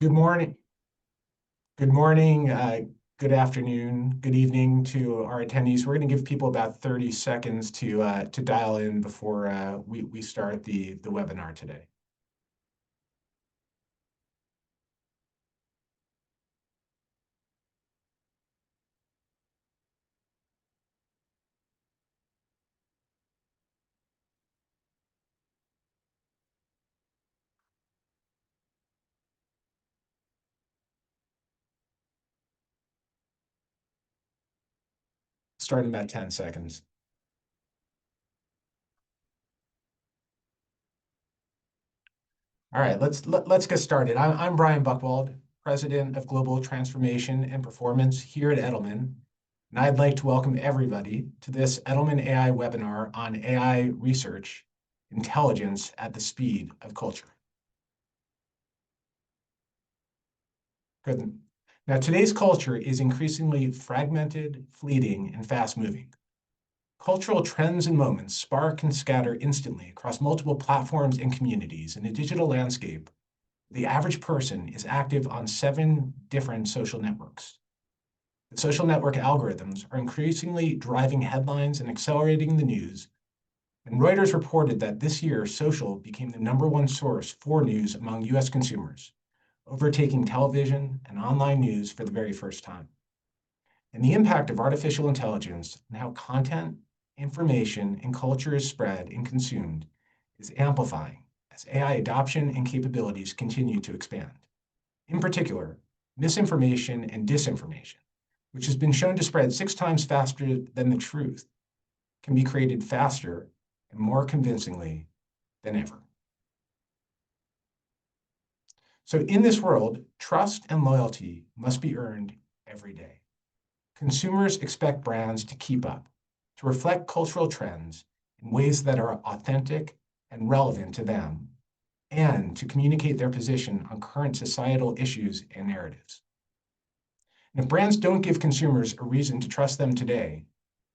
Good morning. Good morning. Good afternoon. Good evening to our attendees. We're going to give people about 30 seconds to dial in before we start the webinar today. Start in about 10 seconds. All right, let's get started. I'm Bryant Buchwald, President of Global Transformation and Performance here at Edelman, and I'd like to welcome everybody to this Edelman AI webinar on AI research, intelligence at the speed of culture. Good. Now, today's culture is increasingly fragmented, fleeting, and fast-moving. Cultural trends and moments spark and scatter instantly across multiple platforms and communities. In a digital landscape, the average person is active on 7 different social networks. The social network algorithms are increasingly driving headlines and accelerating the news. And Reuters reported that this year, social became the #1 source for news among US consumers, overtaking television and online news for the very first time. And the impact of artificial intelligence and how content, information, and culture is spread and consumed is amplifying as AI adoption and capabilities continue to expand. In particular, misinformation and disinformation, which has been shown to spread 6 times faster than the truth, can be created faster and more convincingly than ever. So in this world, trust and loyalty must be earned every day. Consumers expect brands to keep up, to reflect cultural trends in ways that are authentic and relevant to them, and to communicate their position on current societal issues and narratives. And if brands don't give consumers a reason to trust them today,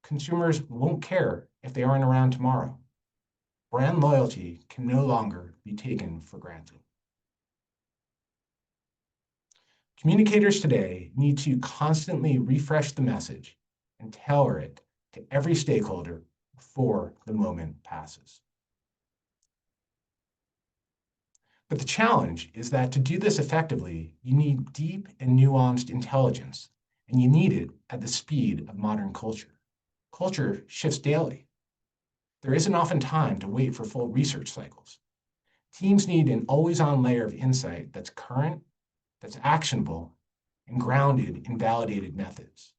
consumers won't care if they aren't around tomorrow. Brand loyalty can no longer be taken for granted. Communicators today need to constantly refresh the message and tailor it to every stakeholder before the moment passes. But the challenge is that to do this effectively, you need deep and nuanced intelligence, and you need it at the speed of modern culture. Culture shifts daily. There isn't often time to wait for full research cycles. Teams need an always-on layer of insight that's current, that's actionable, and grounded in validated methods.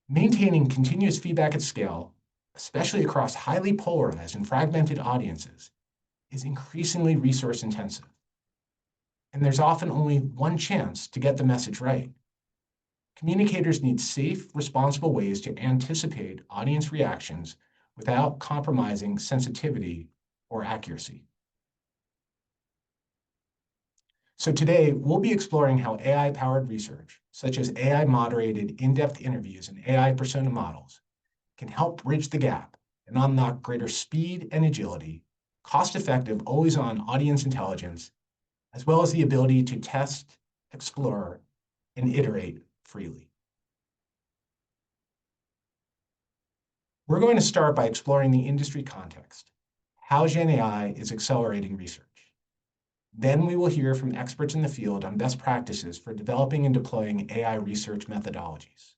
Maintaining continuous feedback at scale, especially across highly polarized and fragmented audiences, is increasingly resource-intensive. And there's often only one chance to get the message right. Communicators need safe, responsible ways to anticipate audience reactions without compromising sensitivity or accuracy. So today, we'll be exploring how AI-powered research, such as AI-moderated in-depth interviews and AI persona models, can help bridge the gap and unlock greater speed and agility, cost-effective, always-on audience intelligence, as well as the ability to test, explore, and iterate freely. We're going to start by exploring the industry context, how Gen AI is accelerating research. Then we will hear from experts in the field on best practices for developing and deploying AI research methodologies.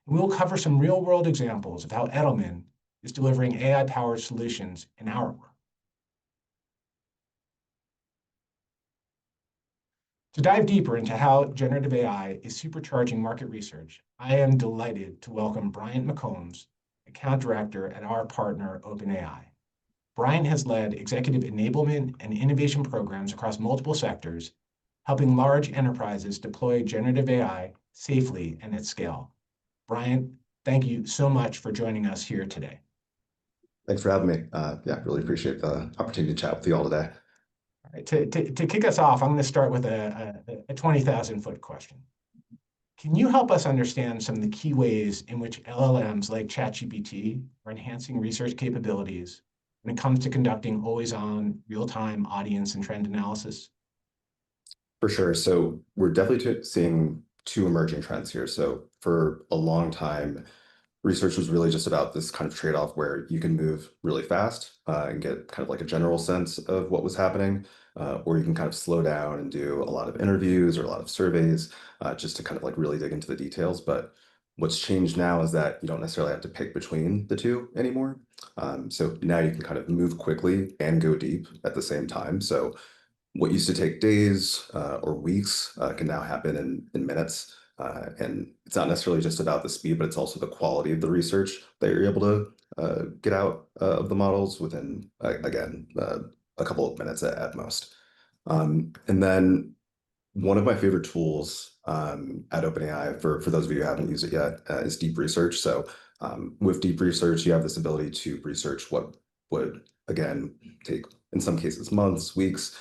And we will cover some real-world examples of how Edelman is delivering AI-powered solutions in our work. To dive deeper into how generative AI is supercharging market research, I am delighted to welcome Bryant McCombs, Account Director at our partner, OpenAI. Bryant has led executive enablement and innovation programs across multiple sectors, helping large enterprises deploy generative AI safely and at scale. Bryant, thank you so much for joining us here today. Thanks for having me. Really appreciate the opportunity to chat with you all today. All right, to kick us off, I'm going to start with a 20,000-foot question. Can you help us understand some of the key ways in which LLMs like ChatGPT are enhancing research capabilities when it comes to conducting always-on, real-time audience and trend analysis? For sure. So we're definitely seeing two emerging trends here. So for a long time, research was really just about this kind of trade-off where you can move really fast and get kind of like a general sense of what was happening, or you can kind of slow down and do a lot of interviews or a lot of surveys just to kind of like really dig into the details. But what's changed now is that you don't necessarily have to pick between the two anymore. So now you can kind of move quickly and go deep at the same time. So what used to take days or weeks can now happen in minutes. And it's not necessarily just about the speed, but it's also the quality of the research that you're able to get out of the models within, again, a couple of minutes at most. And then one of my favorite tools at OpenAI, for those of you who haven't used it yet, is deep research. So with deep research, you have this ability to research what would, again, take, in some cases, months, weeks,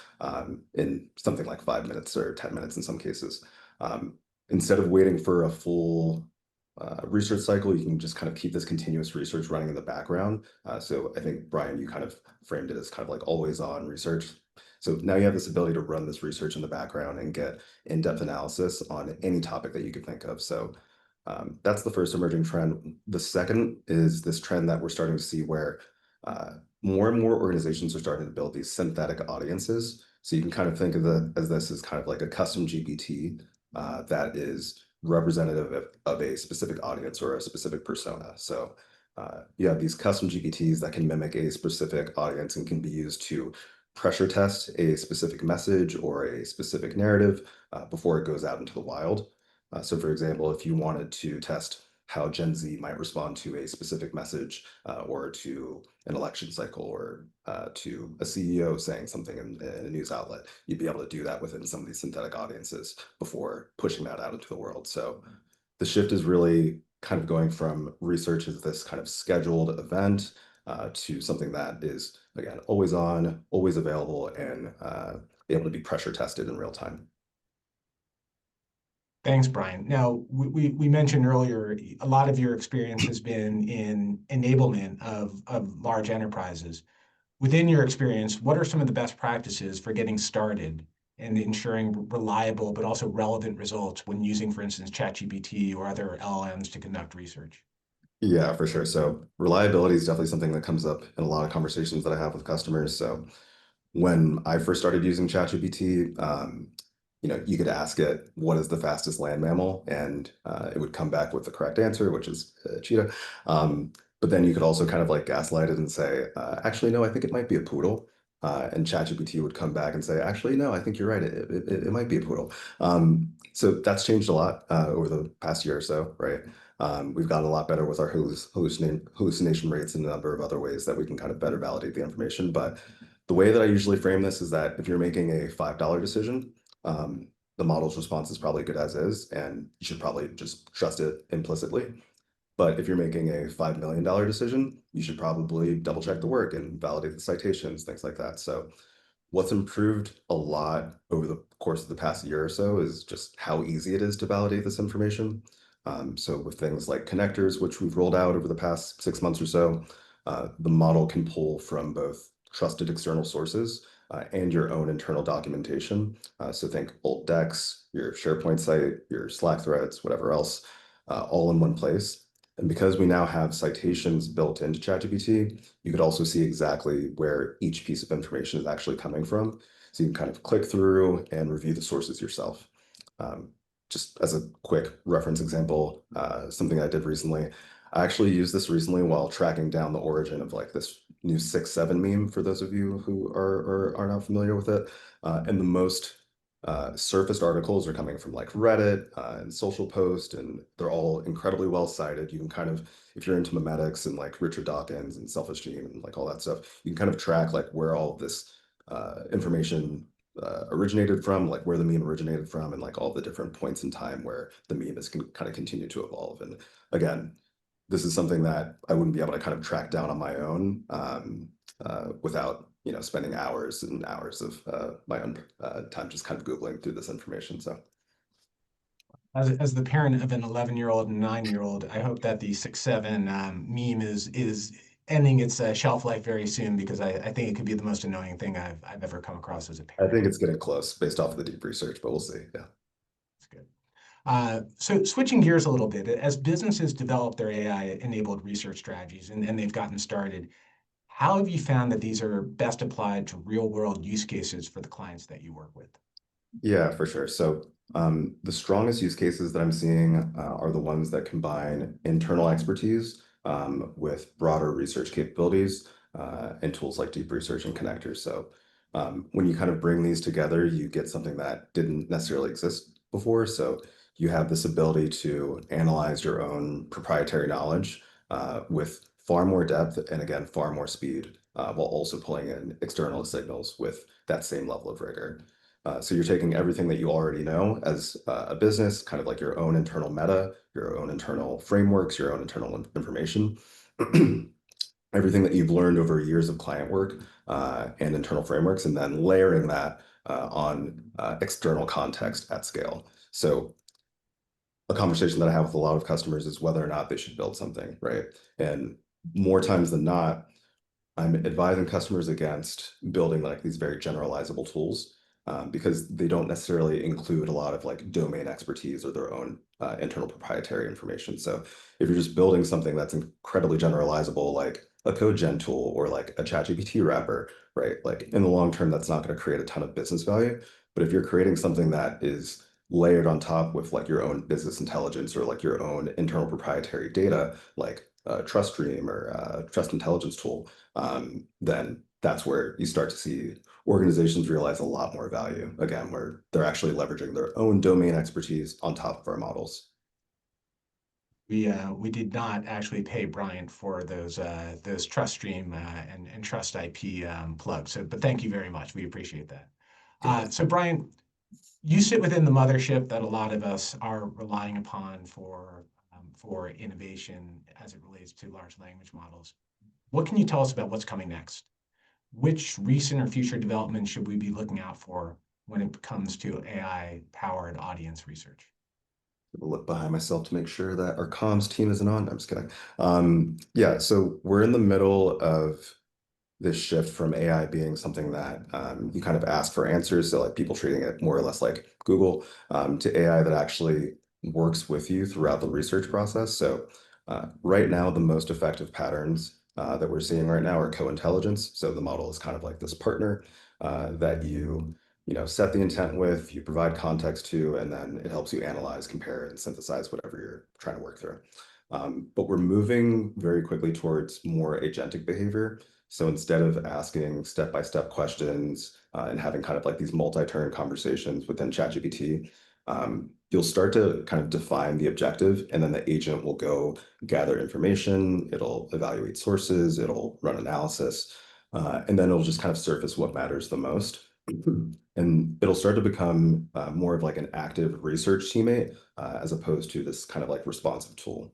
in something like 5 minutes or 10 minutes in some cases. Um, Instead of waiting for a full research cycle, you can just kind of keep this continuous research running in the background. So I think, Brian, you kind of framed it as kind of like always on research. So now you have this ability to run this research in the background and get in-depth analysis on any topic that you could think of. So that's the first emerging trend. The second is this trend that we're starting to see where more and more organizations are starting to build these synthetic audiences. So you can kind of think of as this as kind of like a custom GPT that is representative of a specific audience or a specific persona. So you have these custom GPTs that can mimic a specific audience and can be used to pressure test a specific message or a specific narrative before it goes out into the wild. So for example, if you wanted to test how Gen Z might respond to a specific message or to an election cycle or to a CEO saying something in a news outlet, you'd be able to do that within some of these synthetic audiences before pushing that out into the world. So the shift is really kind of going from research as this kind of scheduled event to something that is, again, always on, always available, and able to be pressure tested in real time. Thanks, Brian. Now, we mentioned earlier, a lot of your experience has been in enablement of large enterprises. Within your experience, what are some of the best practices for getting started and ensuring reliable but also relevant results when using, for instance, ChatGPT or other LLMs to conduct research? Yeah, for sure. So reliability is definitely something that comes up in a lot of conversations that I have with customers. So when I first started using ChatGPT, you could ask it, what is the fastest land mammal? And it would come back with the correct answer, which is cheetah. But then you could also kind of like gaslight it and say, actually, no, I think it might be a poodle. And ChatGPT would come back and say, actually, no, I think you're right. It might be a poodle. So that's changed a lot over the past year or so, right? We've gotten a lot better with our hallucination rates and a number of other ways that we can kind of better validate the information. But the way that I usually frame this is that if you're making a $5 decision, the model's response is probably good as is, and you should probably just trust it implicitly. But if you're making a $5 million decision, you should probably double check the work and validate the citations, things like that. So what's improved a lot over the course of the past year or so is just how easy it is to validate this information. So with things like connectors, which we've rolled out over the past 6 months or so, the model can pull from both trusted external sources and your own internal documentation. So think old decks, your SharePoint site, your Slack threads, whatever else, all in one place. And because we now have citations built into ChatGPT, you could also see exactly where each piece of information is actually coming from. So you can kind of click through and review the sources yourself. Um, just as a quick reference example, something I did recently, I actually used this recently while tracking down the origin of like this new 6-7 meme for those of you who are not familiar with it. And the most surfaced articles are coming from like Reddit and Social Post, and they're all incredibly well cited. You can kind of, if you're into memetics and like Richard Dawkins and self-esteem and like all that stuff, you can kind of track like where all of this information originated from, like where the meme originated from, and like all the different points in time where the meme has kind of continued to evolve. And again, this is something that I wouldn't be able to kind of track down on my own without spending hours and hours of my own time just kind of Googling through this information. So As the parent of an 11-year-old and 9-year-old, I hope that the 6-7 meme is ending its shelf life very soon because I think it could be the most annoying thing I've ever come across as a I parent. think it's getting close based off of the deep research, but we'll see. Yeah. It's good. So switching gears a little bit, as businesses develop their AI-enabled research strategies and they've gotten started, how have you found that these are best applied to real-world use cases for the clients that you work with? Yeah, for sure. So the strongest use cases that I'm seeing are the ones that combine internal expertise with broader research capabilities and tools like deep research and connectors. So when you kind of bring these together, you get something that didn't necessarily exist before. So you have this ability to analyze your own proprietary knowledge with far more depth and again, far more speed, while also pulling in external signals with that same level of rigor. So you're taking everything that you already know as a business, kind of like your own internal meta, your own internal frameworks, your own internal information, everything that you've learned over years of client work and internal frameworks, and then layering that on external context at scale. So a conversation that I have with a lot of customers is whether or not they should build something, right? And more times than not, I'm advising customers against building like these very generalizable tools because they don't necessarily include a lot of like domain expertise or their own internal proprietary information. So if you're just building something that's incredibly generalizable, like a code gen tool or like a ChatGPT wrapper, right? Like in the long term, that's not going to create a ton of business value. But if you're creating something that is layered on top with like your own business intelligence or like your own internal proprietary data, like a Trust Stream or a Trust Intelligence tool, then that's where you start to see organizations realize a lot more value, again, where they're actually leveraging their own domain expertise on top of our models. We did not actually pay Bryant for those Trust Stream and Trust IP plugs. So, but thank you very much. We appreciate that. So, Bryant, you sit within the mothership that a lot of us are relying upon for innovation as it relates to large language models. What can you tell us about what's coming next? Which recent or future developments should we be looking out for when it comes to AI-powered audience research? Look behind myself to make sure that our comms team isn't on. I'm just kidding. Yeah, so we're in the middle of this shift from AI being something that you kind of ask for answers, so like people treating it more or less like Google, to AI that actually works with you throughout the research process. So right now, the most effective patterns that we're seeing right now are co-intelligence. So the model is kind of like this partner that you know, set the intent with, you provide context to, and then it helps you analyze, compare, and synthesize whatever you're trying to work through. But we're moving very quickly towards more agentic behavior. So instead of asking step-by-step questions and having kind of like these multi-turn conversations within ChatGPT, you'll start to kind of define the objective, and then the agent will go gather information, it'll evaluate sources, it'll run analysis, and then it'll just kind of surface what matters the most. And it'll start to become more of like an active research teammate as opposed to this kind of like responsive tool.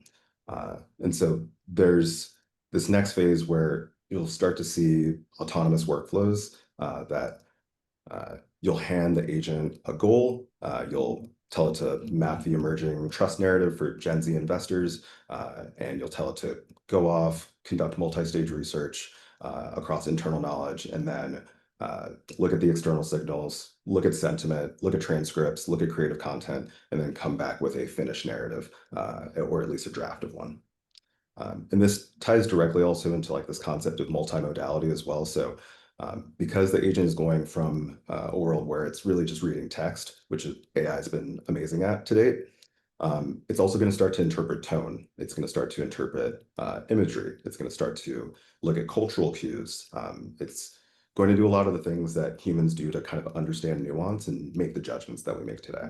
And so there's this next phase where you'll start to see autonomous workflows that you'll hand the agent a goal, you'll tell it to map the emerging trust narrative for Gen Z investors, and you'll tell it to go off, conduct multi-stage research across internal knowledge, and then look at the external signals, look at sentiment, look at transcripts, look at creative content, and then come back with a finished narrative, or at least a draft of one. And this ties directly also into like this concept of multimodality as well. So because the agent is going from a world where it's really just reading text, which AI has been amazing at to date, it's also going to start to interpret tone. It's going to start to interpret imagery. It's going to start to look at cultural cues. It's going to do a lot of the things that humans do to kind of understand nuance and make the judgments that we make today.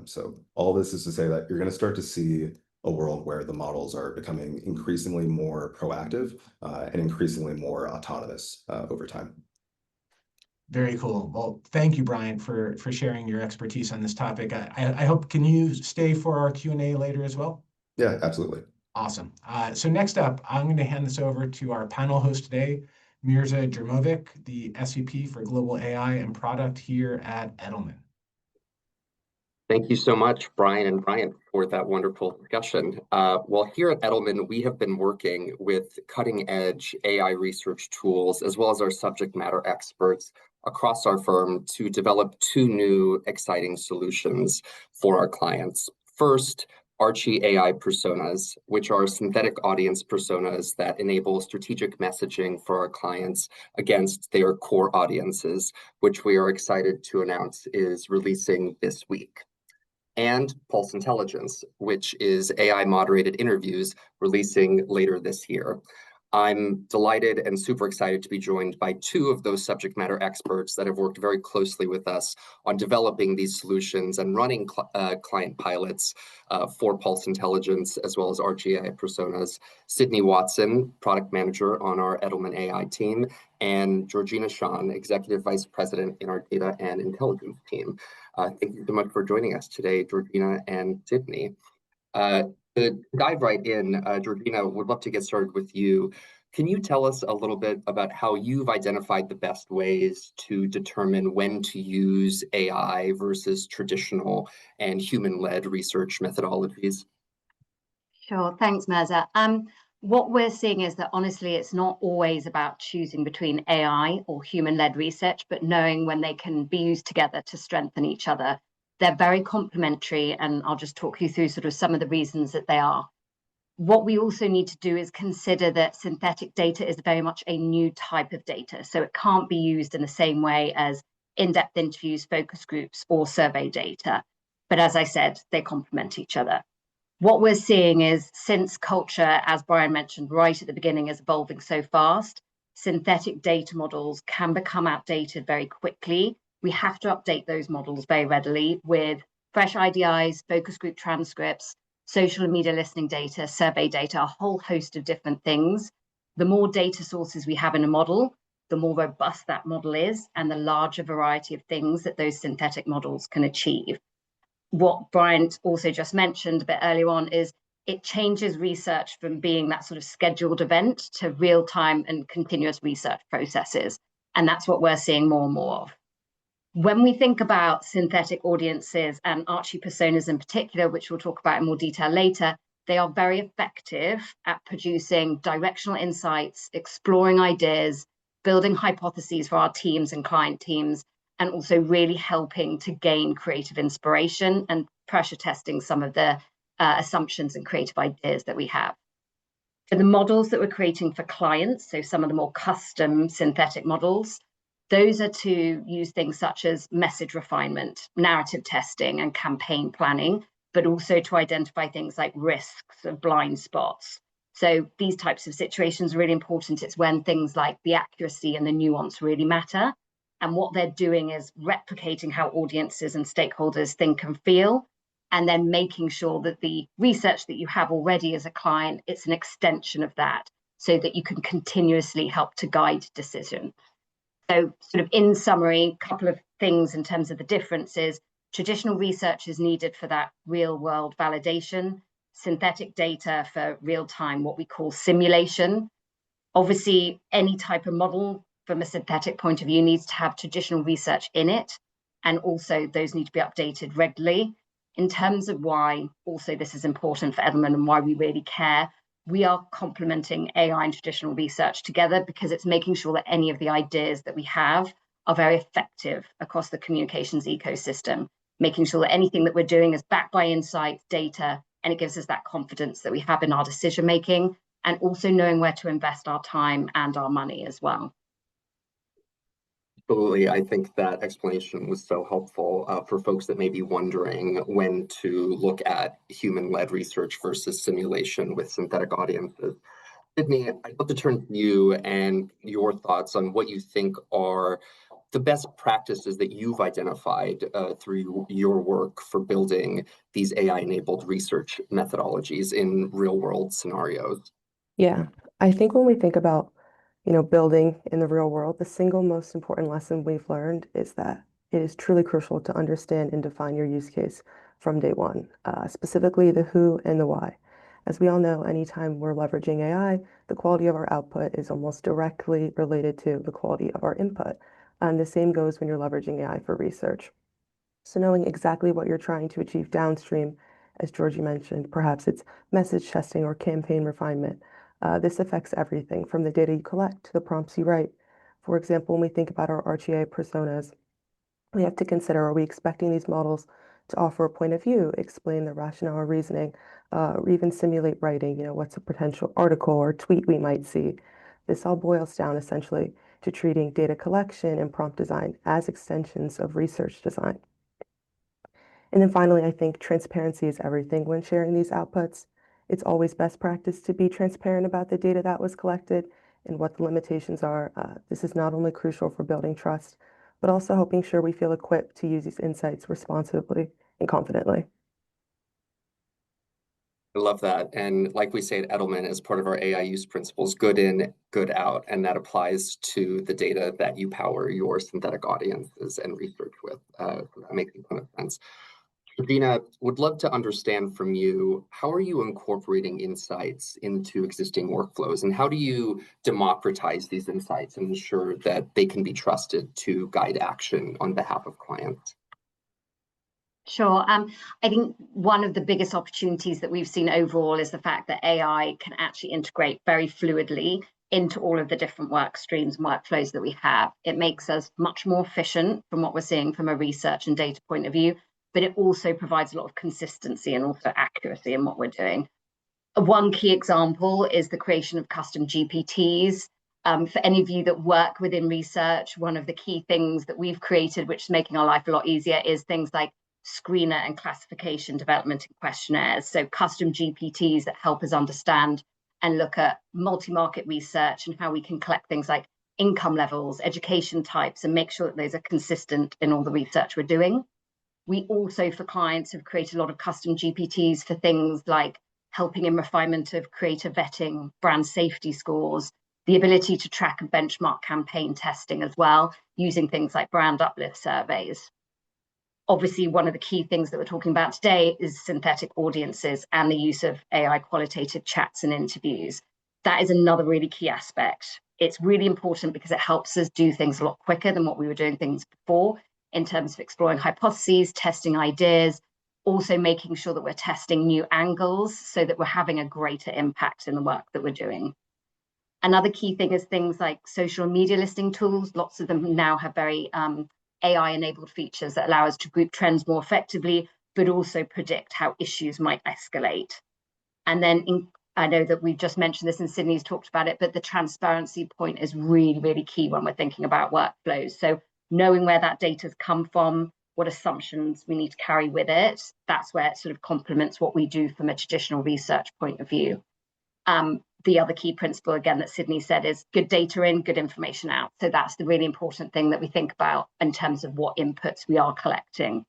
So all this is to say that you're going to start to see a world where the models are becoming increasingly more proactive and increasingly more autonomous over time. Very cool. Well, thank you, Brian, for sharing your expertise on this topic. I hope, can you stay for our Q&A later as well? Yeah, absolutely. Awesome. So next up, I'm going to hand this over to our panel host today, Mirza Germovic, the SVP for Global AI and Product here at Edelman. Thank you so much, Brian and Bryant, for that wonderful discussion. Well, here at Edelman, we have been working with cutting-edge AI research tools, as well as our subject matter experts across our firm to develop two new exciting solutions for our clients. First, Archie AI personas, which are synthetic audience personas that enable strategic messaging for our clients against their core audiences, which we are excited to announce is releasing this week. And Pulse Intelligence, which is AI moderated interviews releasing later this year. I'm delighted and super excited to be joined by two of those subject matter experts that have worked very closely with us on developing these solutions and running client pilots for Pulse Intelligence, as well as RGI personas. Sydney Watson, product manager on our Edelman AI team, and Georgine Shann, executive vice president in our data and intelligence team. Thank you so much for joining us today, Georgina and Sydney. To dive right in, Georgina, would love to get started with you. Can you tell us a little bit about how you've identified the best ways to determine when to use AI versus traditional and human-led research methodologies? Sure, thanks, Mirza. What we're seeing is that honestly, it's not always about choosing between AI or human-led research, but knowing when they can be used together to strengthen each other. They're very complementary, and I'll just talk you through sort of some of the reasons that they are. What we also need to do is consider that synthetic data is very much a new type of data, so it can't be used in the same way as in-depth interviews, focus groups, or survey data. But as I said, they complement each other. What we're seeing is, since culture, as Brian mentioned right at the beginning, is evolving so fast, synthetic data models can become outdated very quickly. We have to update those models very readily with fresh IDIs, focus group transcripts, social media listening data, survey data, a whole host of different things. The more data sources we have in a model, the more robust that model is, and the larger variety of things that those synthetic models can achieve. What Brian also just mentioned a bit earlier on is it changes research from being that sort of scheduled event to real-time and continuous research processes. And that's what we're seeing more and more of. When we think about synthetic audiences and Archie personas in particular, which we'll talk about in more detail later, they are very effective at producing directional insights, exploring ideas, building hypotheses for our teams and client teams, and also really helping to gain creative inspiration and pressure testing some of the assumptions and creative ideas that we have. For the models that we're creating for clients, so some of the more custom synthetic models, those are to use things such as message refinement, narrative testing, and campaign planning, but also to identify things like risks of blind spots. So these types of situations are really important. It's when things like the accuracy and the nuance really matter. And what they're doing is replicating how audiences and stakeholders think and feel, and then making sure that the research that you have already as a client, it's an extension of that, so that you can continuously help to guide decision. So sort of in summary, a couple of things in terms of the differences. Traditional research is needed for that real world validation, synthetic data for real time, what we call simulation. Obviously, any type of model from a synthetic point of view needs to have traditional research in it. And also those need to be updated regularly. In terms of why also this is important for Edelman and why we really care, we are complementing AI and traditional research together because it's making sure that any of the ideas that we have are very effective across the communications ecosystem, making sure that anything that we're doing is backed by insights, data, and it gives us that confidence that we have in our decision making, and also knowing where to invest our time and our money as well. Absolutely. I think that explanation was so helpful for folks that may be wondering when to look at human-led research versus simulation with synthetic audiences. Sydney, I'd love to turn to you and your thoughts on what you think are the best practices that you've identified through your work for building these AI-enabled research methodologies in real-world scenarios. Yeah, I think when we think about building in the real world, the single most important lesson we've learned is that it is truly crucial to understand and define your use case from day one, specifically the who and the why. As we all know, anytime we're leveraging AI, the quality of our output is almost directly related to the quality of our input. And the same goes when you're leveraging AI for research. So knowing exactly what you're trying to achieve downstream, as Georgie mentioned, perhaps it's message testing or campaign refinement. This affects everything from the data you collect to the prompts you write. For example, when we think about our RGA personas, we have to consider, are we expecting these models to offer a point of view, explain the rationale or reasoning, or even simulate writing, what's a potential article or tweet we might see. This all boils down essentially to treating data collection and prompt design as extensions of research design. And then finally, I think transparency is everything when sharing these outputs. It's always best practice to be transparent about the data that was collected and what the limitations are. This is not only crucial for building trust, but also helping sure we feel equipped to use these insights responsibly and confidently. I love that. And like we say at Edelman, as part of our AI use principles, good in, good out. And that applies to the data that you power your synthetic audiences and research with. That makes a ton of sense. Georgina, would love to understand from you, how are you incorporating insights into existing workflows, and how do you democratize these insights and ensure that they can be trusted to guide action on behalf of clients? Sure. I think one of the biggest opportunities that we've seen overall is the fact that AI can actually integrate very fluidly into all of the different work streams and workflows that we have. It makes us much more efficient from what we're seeing from a research and data point of view, but it also provides a lot of consistency and also accuracy in what we're doing. One key example is the creation of custom GPTs. For any of you that work within research, one of the key things that we've created, which is making our life a lot easier, is things like screener and classification development and questionnaires. So custom GPTs that help us understand and look at multi-market research and how we can collect things like income levels, education types, and make sure that those are consistent in all the research we're doing. We also, for clients, have created a lot of custom GPTs for things like helping in refinement of creator vetting, brand safety scores, the ability to track and benchmark campaign testing as well, using things like brand uplift surveys. Obviously, one of the key things that we're talking about today is synthetic audiences and the use of AI qualitative chats and interviews. That is another really key aspect. It's really important because it helps us do things a lot quicker than what we were doing things before in terms of exploring hypotheses, testing ideas, also making sure that we're testing new angles so that we're having a greater impact in the work that we're doing. Another key thing is things like social media listing tools. Lots of them now have very AI-enabled features that allow us to group trends more effectively, but also predict how issues might escalate. And then I know that we've just mentioned this and Sydney's talked about it, but the transparency point is really, really key when we're thinking about workflows. So knowing where that data's come from, what assumptions we need to carry with it, that's where it sort of complements what we do from a traditional research point of view. The other key principle, again, that Sydney said is good data in, good information out. So that's the really important thing that we think about in terms of what inputs we are collecting.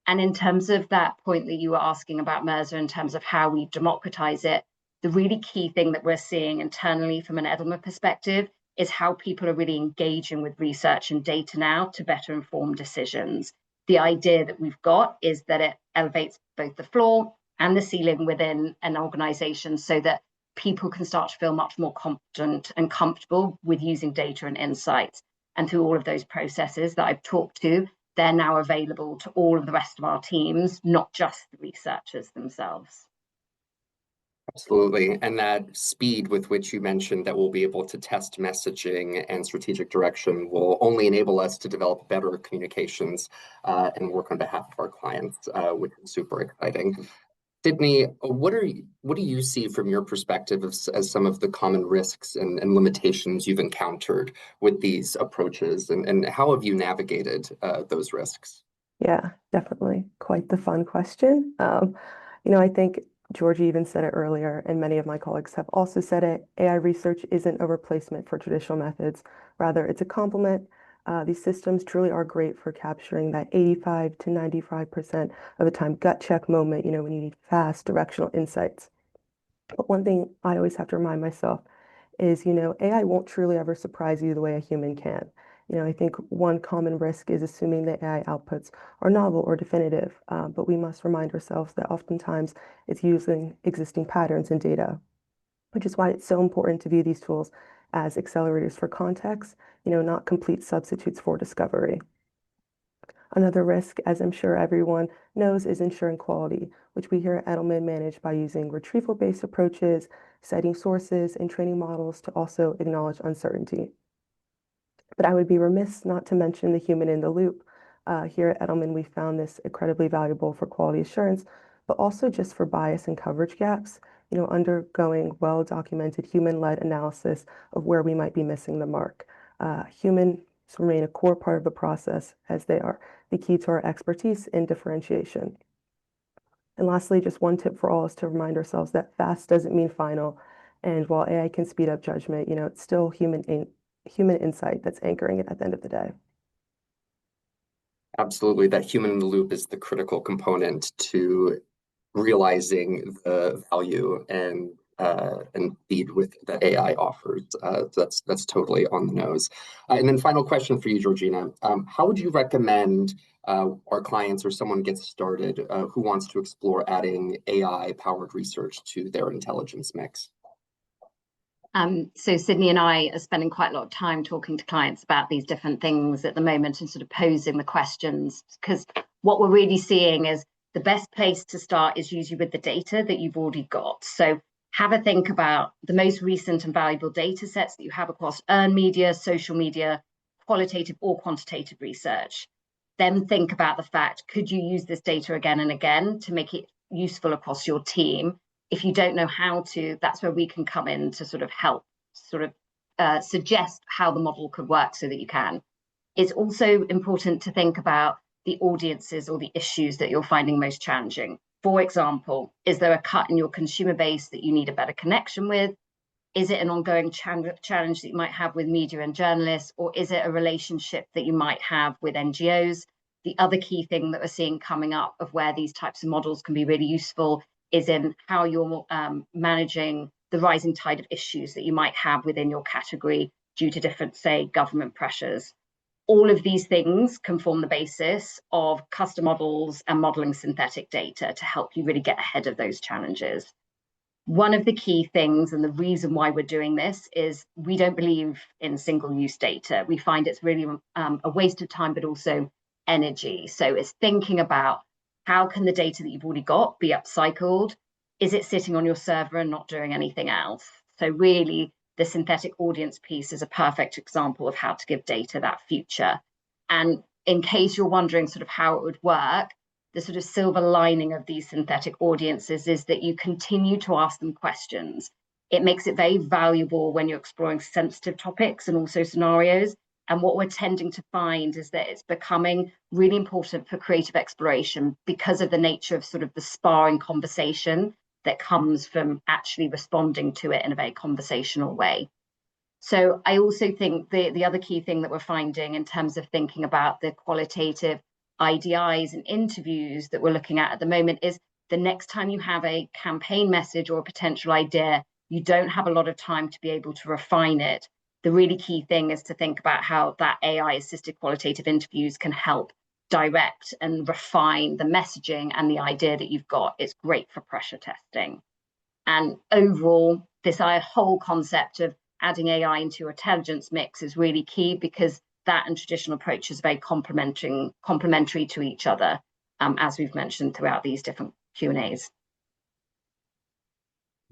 And in terms of that point that you were asking about, Mirza, in terms of how we democratize it, the really key thing that we're seeing internally from an Edelman perspective is how people are really engaging with research and data now to better inform decisions. The idea that we've got is that it elevates both the floor and the ceiling within an organization so that people can start to feel much more confident and comfortable with using data and insights. And through all of those processes that I've talked to, they're now available to all of the rest of our teams, not just the researchers themselves. Absolutely. And that speed with which you mentioned that we'll be able to test messaging and strategic direction will only enable us to develop better communications and work on behalf of our clients, which is super exciting. Sydney, what do you see from your perspective as some of the common risks and limitations you've encountered with these approaches, and how have you navigated those risks? Yeah, definitely. Quite the fun question. I think Georgie even said it earlier, and many of my colleagues have also said it. AI research isn't a replacement for traditional methods. Rather, it's a complement. These systems truly are great for capturing that 85 to 95% of the time gut check moment, when you need fast directional insights. But one thing I always have to remind myself is, AI won't truly ever surprise you the way a human can. I think one common risk is assuming that AI outputs are novel or definitive, but we must remind ourselves that oftentimes it's using existing patterns and data, which is why it's so important to view these tools as accelerators for context, not complete substitutes for discovery. Another risk, as I'm sure everyone knows, is ensuring quality, which we here at Edelman manage by using retrieval-based approaches, citing sources, and training models to also acknowledge uncertainty. But I would be remiss not to mention the human in the loop. Here at Edelman, we found this incredibly valuable for quality assurance, but also just for bias and coverage gaps, undergoing well-documented human-led analysis of where we might be missing the mark. Humans remain a core part of the process as they are the key to our expertise in differentiation. And lastly, just one tip for all is to remind ourselves that fast doesn't mean final. And while AI can speed up judgment, it's still human insight that's anchoring it at the end of the day. Absolutely. That human in the loop is the critical component to realizing the value and speed with that AI offers. That's totally on the nose. And then final question for you, Georgina. How would you recommend our clients or someone gets started who wants to explore adding AI-powered research to their intelligence mix? So Sydney and I are spending quite a lot of time talking to clients about these different things at the moment and sort of posing the questions, because what we're really seeing is the best place to start is usually with the data that you've already got. So have a think about the most recent and valuable data sets that you have across earned media, social media, qualitative or quantitative research. Then think about the fact, could you use this data again and again to make it useful across your team? If you don't know how to, that's where we can come in to sort of help, suggest how the model could work so that you can. It's also important to think about the audiences or the issues that you're finding most challenging. For example, is there a cut in your consumer base that you need a better connection with? Is it an ongoing challenge that you might have with media and journalists, or is it a relationship that you might have with NGOs? The other key thing that we're seeing coming up of where these types of models can be really useful is in how you're managing the rising tide of issues that you might have within your category due to different, say, government pressures. All of these things can form the basis of custom models and modeling synthetic data to help you really get ahead of those challenges. One of the key things, and the reason why we're doing this, is we don't believe in single-use data. We find it's really a waste of time, but also energy. So it's thinking about how can the data that you've already got be upcycled? Is it sitting on your server and not doing anything else? So really, the synthetic audience piece is a perfect example of how to give data that future. And in case you're wondering sort of how it would work, the sort of silver lining of these synthetic audiences is that you continue to ask them questions. It makes it very valuable when you're exploring sensitive topics and also scenarios. And what we're tending to find is that it's becoming really important for creative exploration because of the nature of sort of the sparring conversation that comes from actually responding to it in a very conversational way. So I also think the other key thing that we're finding in terms of thinking about the qualitative IDIs and interviews that we're looking at the moment is the next time you have a campaign message or a potential idea, you don't have a lot of time to be able to refine it. The really key thing is to think about how that AI-assisted qualitative interviews can help direct and refine the messaging and the idea that you've got. It's great for pressure testing. And overall, this whole concept of adding AI into your intelligence mix is really key because that and traditional approach is very complementary to each other, as we've mentioned throughout these different Q&As.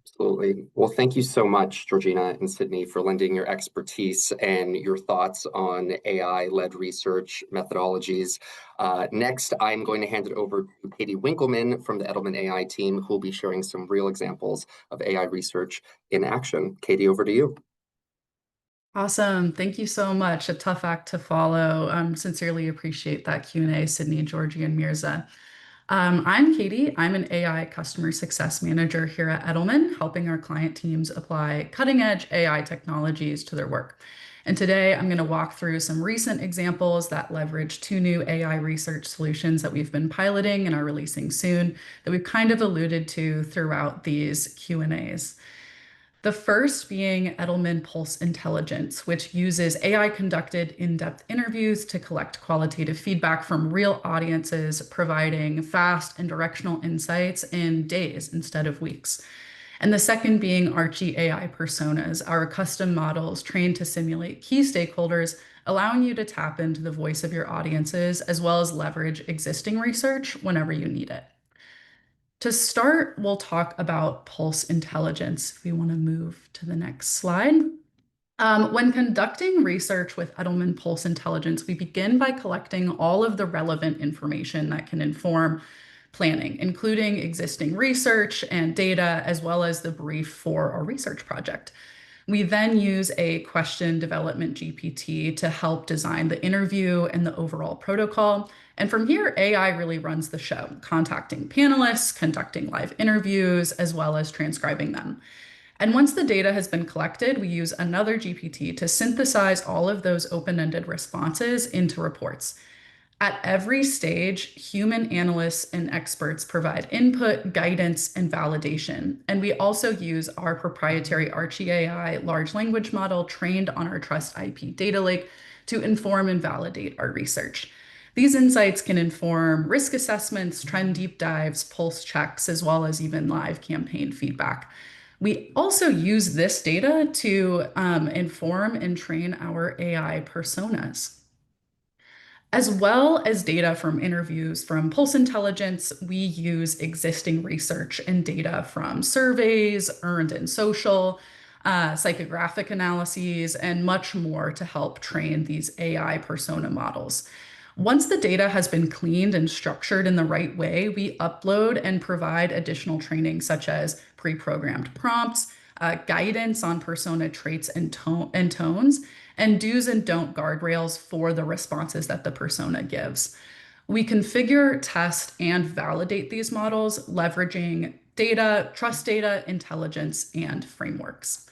Absolutely. Well, thank you so much, Georgina and Sydney, for lending your expertise and your thoughts on AI-led research methodologies. Next, I'm going to hand it over to Katie Winkleman from the Edelman AI team, who will be sharing some real examples of AI research in action. Katie, over to you. Awesome. Thank you so much. A tough act to follow. Sincerely appreciate that Q&A, Sydney, Georgie, and Mirza. I'm Katie. I'm an AI customer success manager here at Edelman, helping our client teams apply cutting-edge AI technologies to their work. And today I'm going to walk through some recent examples that leverage 2 new AI research solutions that we've been piloting and are releasing soon that we've kind of alluded to throughout these Q&As. The first being Edelman Pulse Intelligence, which uses AI-conducted in-depth interviews to collect qualitative feedback from real audiences, providing fast and directional insights in days instead of weeks. And the second being Archie AI Personas, our custom models trained to simulate key stakeholders allowing you to tap into the voice of your audiences as well as leverage existing research whenever you need it. To start, we'll talk about pulse intelligence. If we want to move to the next slide. When conducting research with Edelman Pulse Intelligence, we begin by collecting all of the relevant information that can inform planning, including existing research and data, as well as the brief for our research project. We then use a question development GPT to help design the interview and the overall protocol. And from here, AI really runs the show, contacting panelists, conducting live interviews, as well as transcribing them. And once the data has been collected, we use another GPT to synthesize all of those open-ended responses into reports. At every stage, human analysts and experts provide input, guidance, and validation. And we also use our proprietary Archie AI large language model trained on our Trust IP data lake to inform and validate our research. These insights can inform risk assessments, trend deep dives, pulse checks, as well as even live campaign feedback. We also use this data to inform and train our AI personas. As well as data from interviews from Pulse Intelligence, we use existing research and data from surveys, earned in social, psychographic analyses, and much more to help train these AI persona models. Once the data has been cleaned and structured in the right way, we upload and provide additional training such as pre-programmed prompts, guidance on persona traits and tones, and do's and don't guardrails for the responses that the persona gives. We configure, test, and validate these models, leveraging data, trust data, intelligence, and frameworks.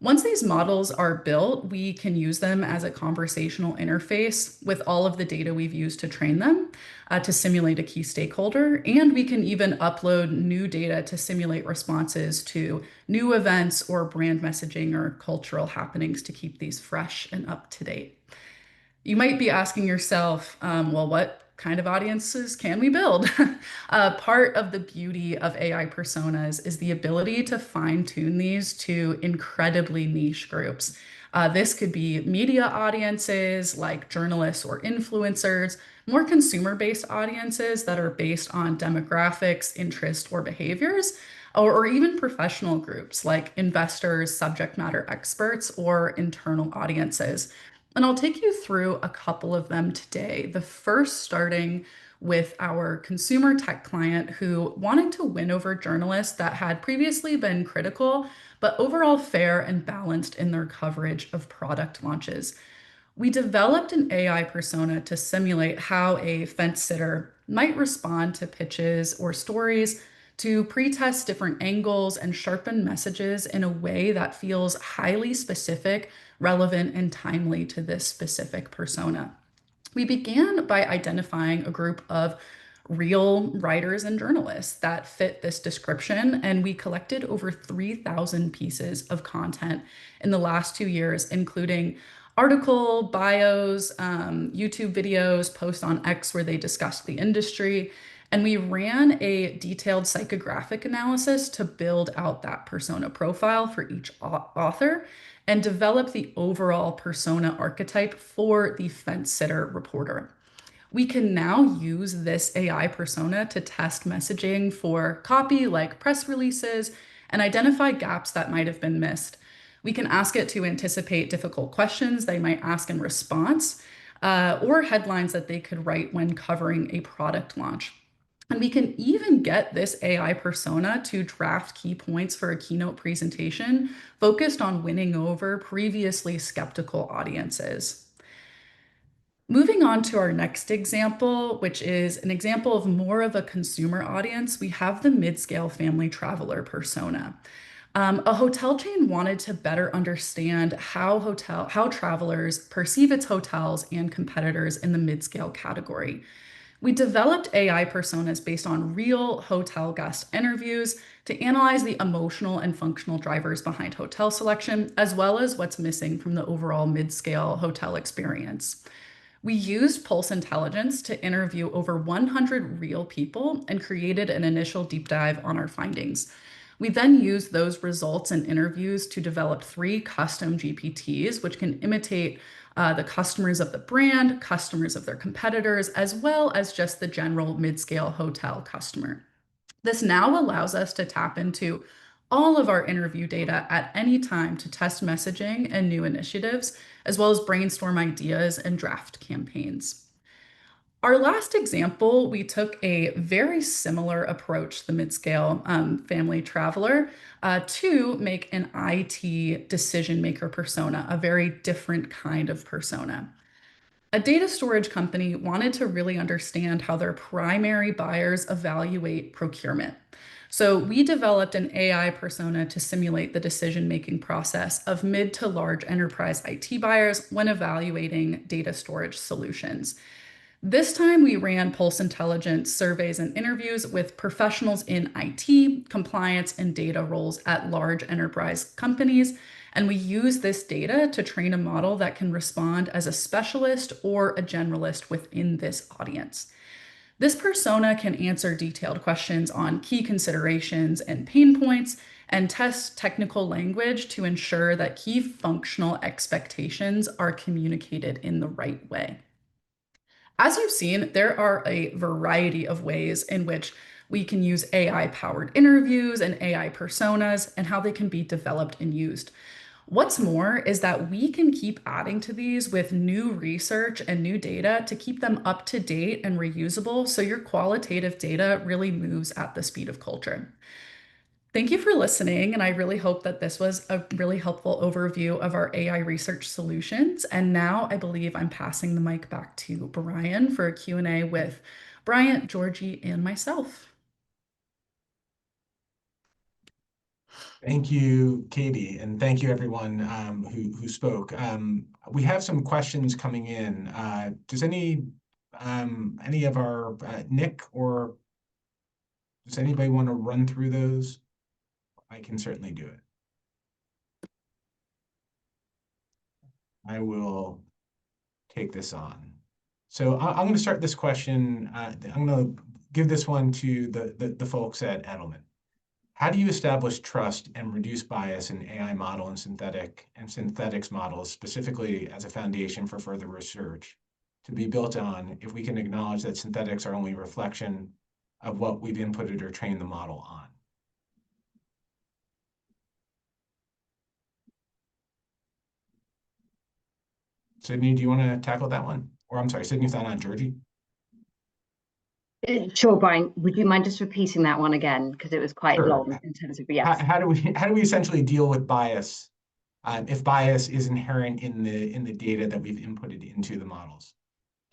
Once these models are built, we can use them as a conversational interface with all of the data we've used to train them to simulate a key stakeholder. And we can even upload new data to simulate responses to new events or brand messaging or cultural happenings to keep these fresh and up to date. You might be asking yourself, well, what kind of audiences can we build? Part of the beauty of AI personas is the ability to fine-tune these to incredibly niche groups. This could be media audiences like journalists or influencers, more consumer-based audiences that are based on demographics, interest, or behaviors, or even professional groups like investors, subject matter experts, or internal audiences. And I'll take you through a couple of them today. The first starting with our consumer tech client who wanted to win over journalists that had previously been critical, but overall fair and balanced in their coverage of product launches. We developed an AI persona to simulate how a fence sitter might respond to pitches or stories, to pre-test different angles and sharpen messages in a way that feels highly specific, relevant, and timely to this specific persona. We began by identifying a group of real writers and journalists that fit this description, and we collected over 3,000 pieces of content in the last 2 years, including article, bios, YouTube videos, posts on X where they discussed the industry. And we ran a detailed psychographic analysis to build out that persona profile for each author and develop the overall persona archetype for the fence sitter reporter. We can now use this AI persona to test messaging for copy like press releases and identify gaps that might have been missed. We can ask it to anticipate difficult questions they might ask in response, or headlines that they could write when covering a product launch. And we can even get this AI persona to draft key points for a keynote presentation focused on winning over previously skeptical audiences. Moving on to our next example, which is an example of more of a consumer audience, we have the mid-scale family traveler persona. A hotel chain wanted to better understand how travelers perceive its hotels and competitors in the mid-scale category. We developed AI personas based on real hotel guest interviews to analyze the emotional and functional drivers behind hotel selection, as well as what's missing from the overall mid-scale hotel experience. We used Pulse Intelligence to interview over 100 real people and created an initial deep dive on our findings. We then used those results and interviews to develop 3 custom GPTs, which can imitate the customers of the brand, customers of their competitors, as well as just the general mid-scale hotel customer. This now allows us to tap into all of our interview data at any time to test messaging and new initiatives, as well as brainstorm ideas and draft campaigns. Our last example, we took a very similar approach to the mid-scale family traveler to make an IT decision maker persona, a very different kind of persona. A data storage company wanted to really understand how their primary buyers evaluate procurement. So we developed an AI persona to simulate the decision-making process of mid to large enterprise IT buyers when evaluating data storage solutions. This time we ran pulse intelligence surveys and interviews with professionals in IT, compliance, and data roles at large enterprise companies. And we use this data to train a model that can respond as a specialist or a generalist within this audience. This persona can answer detailed questions on key considerations and pain points and test technical language to ensure that key functional expectations are communicated in the right way. As you've seen, there are a variety of ways in which we can use AI-powered interviews and AI personas and how they can be developed and used. What's more is that we can keep adding to these with new research and new data to keep them up to date and reusable, so your qualitative data really moves at the speed of culture. Thank you for listening, and I really hope that this was a really helpful overview of our AI research solutions. And now I believe I'm passing the mic back to Brian for a Q&A with Bryant, Georgie, and myself. Thank you, Katie, and thank you everyone who spoke. We have some questions coming in. Does any of our Nick, or does anybody want to run through those? I can certainly do it. I will take this on. So I'm going to start this question. I'm going to give this one to the folks at Edelman. How do you establish trust and reduce bias in AI model and synthetics models, specifically as a foundation for further research to be built on, if we can acknowledge that synthetics are only a reflection of what we've inputted or trained the model on? Sydney, do you want to tackle that one? Or I'm sorry, Sydney's not on. Georgie? Sure, Brian. Would you mind just repeating that one again? Because it was quite long in terms of, yes. How do we essentially deal with bias if bias is inherent in the data that we've inputted into the models?